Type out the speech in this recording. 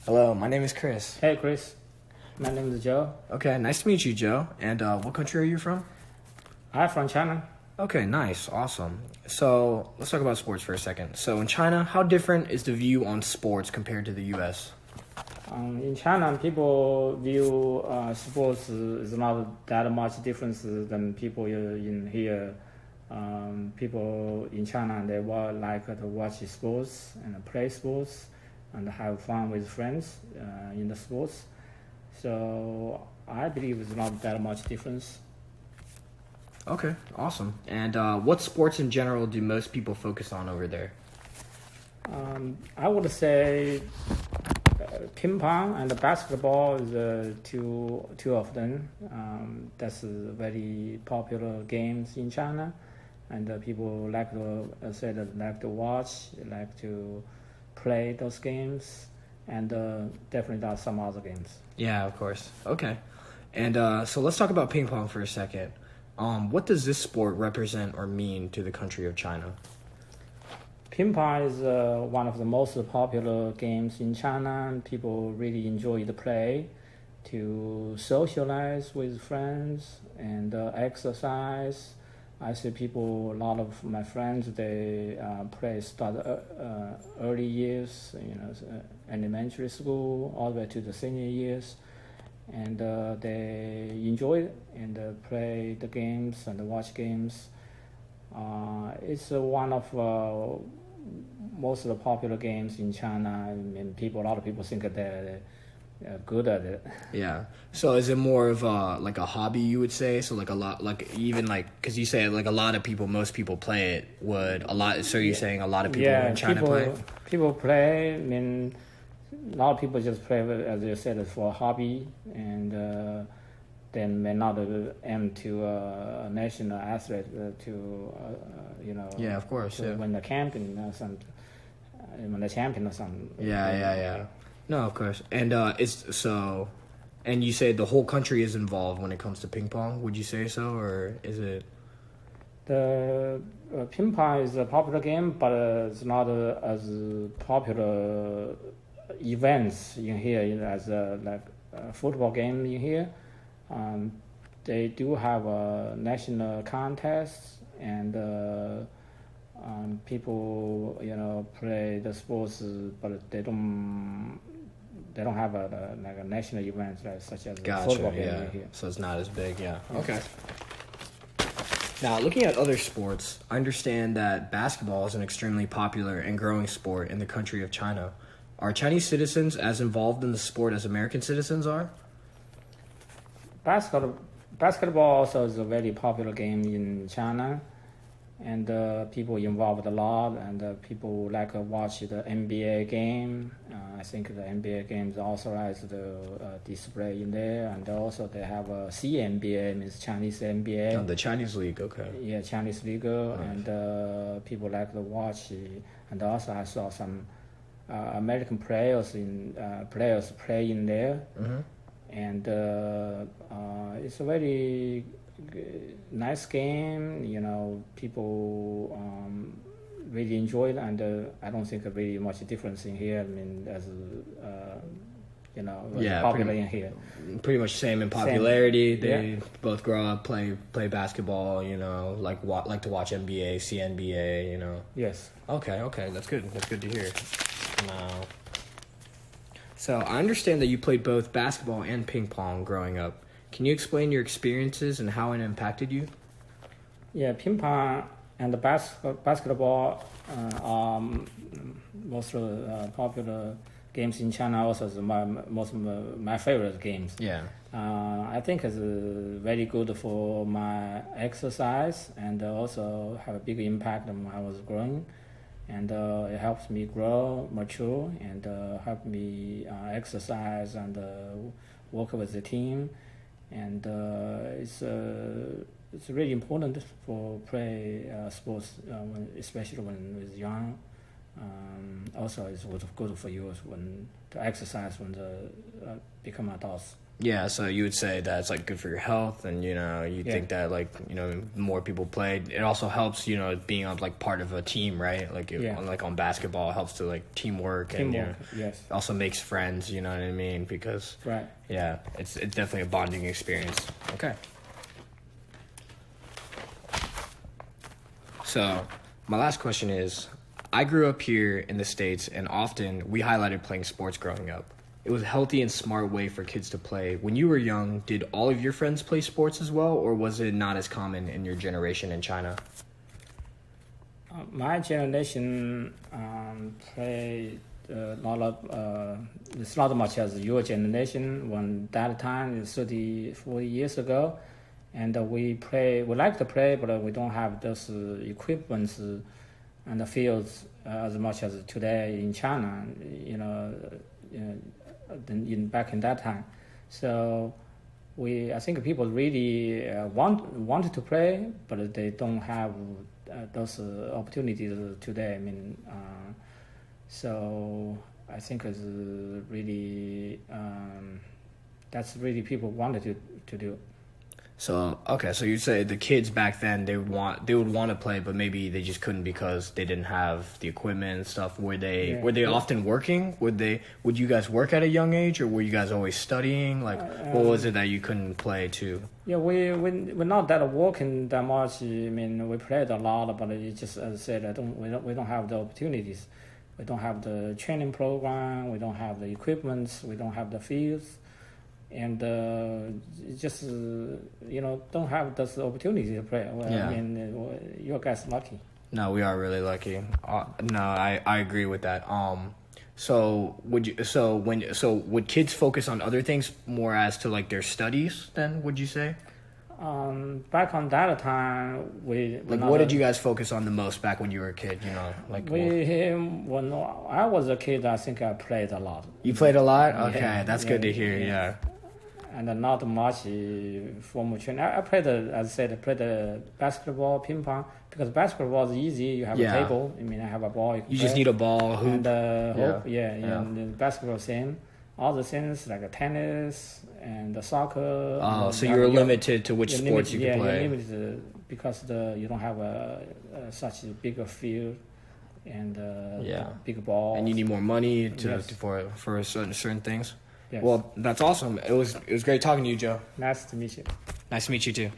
Hello, my name is Chris. Hey, Chris. My name is Joe. Okay, nice to meet you, Joe. And what country are you from? I'm from China. Okay, nice, awesome. So let's talk about sports for a second. So in China, how different is the view on sports compared to the U.S.? In China, people view sports is not that much difference than people in here. People in China, they like to watch sports and play sports and have fun with friends in the sports. So I believe it's not that much difference. Okay, awesome. And what sports in general do most people focus on over there? I would say ping pong and basketball is two of them. That's very popular games in China, and people like to like to watch, like to play those games, and definitely there are some other games. Yeah, of course. Okay. And so let's talk about ping pong for a second. What does this sport represent or mean to the country of China? Ping pong is one of the most popular games in China, and people really enjoy the play to socialize with friends and exercise. I see people, a lot of my friends, they start early years, elementary school, all the way to the senior years, and they enjoy it and play the games and watch games. It's one of most of the popular games in China, and a lot of people think that they're good at it. Yeah. So is it more of like a hobby, you would say? So like a lot, like even like, because you say like a lot of people, most people play it. Would a lot? So you're saying a lot of people in China play? People play. I mean, a lot of people just play, as you said, for a hobby, and then may not aim to a national athlete Yeah, of course. to win the champion or something. Win the champion or something. Yeah. No, of course. And it's so, and you say the whole country is involved when it comes to ping pong. Would you say so, or is it? The ping pong is a popular game, but it's not as popular events in here as like a football game in here. They do have a national contest, and people play the sports, but they don't have like a national event such as a football game in here. So it's not as big, yeah. Okay. Now, looking at other sports, I understand that basketball is an extremely popular and growing sport in the country of China. Are Chinese citizens as involved in the sport as American citizens are? Basketball also is a very popular game in China, and people involved a lot, and people like to watch the NBA game. I think the NBA games authorized the display in there, and also they have a CNBA, means Chinese NBA. Oh, the Chinese league, okay. Yeah, Chinese league, nice. And people like to watch. And also I saw some American players play in there. Mm-hmm. And it's a very nice game. People really enjoy it, and I don't think really much difference in here. I mean, as popular in here. Pretty much same in popularity. They both grow up, play basketball. Like to watch NBA, CNBA. Yes. Okay, that's good. That's good to hear. Now. So I understand that you played both basketball and ping pong growing up. Can you explain your experiences and how it impacted you? Yeah, ping pong and basketball are most popular games in China. Also, is my favorite games. Yeah. I think it's very good for my exercise, and also have a big impact on when I was growing. And it helps me grow, mature, and help me exercise and work with the team. And it's really important for play sports, especially when it's young. Also, it's good for you when to exercise when they become adults. Yeah, so you would say that it's like good for your health, and you think that like more people play. It also helps being on like part of a team, right? Like like on basketball, it helps to like teamwork and yes. also makes friends. You know what I mean? Because Right. yeah, it's definitely a bonding experience. Okay. So my last question is, I grew up here in the States, and often we highlighted playing sports growing up. It was a healthy and smart way for kids to play. When you were young, did all of your friends play sports as well, or was it not as common in your generation in China? My generation played a lot of. It's not much as your generation. When that time, 30, 40 years ago, and we play. We like to play, but we don't have those equipments and the fields as much as today in China. In back in that time, so I think people really wanted to play, but they don't have those opportunities today. I mean, so I think it's really that's really people wanted to do. So okay, so you say the kids back then they would want to play, but maybe they just couldn't because they didn't have the equipment and stuff. Were they often working? Would you guys work at a young age, or were you guys always studying? Like, what was it that you couldn't play too? Yeah, we're not that working that much. I mean, we played a lot, but it just, as I said, we don't have the opportunities. We don't have the training program. We don't have the equipment. We don't have the fields. And just don't have this opportunity to play. Well, yeah. I mean, you guys lucky. No, we are really lucky. No, I agree with that. So would kids focus on other things more as to like their studies? Then would you say? Back on that time, what did you guys focus on the most back when you were a kid? When I was a kid, I think I played a lot. You played a lot? Okay, that's good to hear. Yeah. And not much formal training. I played, as I said, I played basketball, ping pong, because basketball is easy. You have a table. I mean, I have a ball. You just need a ball, hoop. And hoop. And basketball same. All the things like tennis and the soccer. Oh, so you're limited to which sports you can play. Yeah, you're limited because you don't have such a bigger field and big ball. And you need more money for certain things. Yes. Well, that's awesome. It was great talking to you, Joe. Nice to meet you. Nice to meet you too.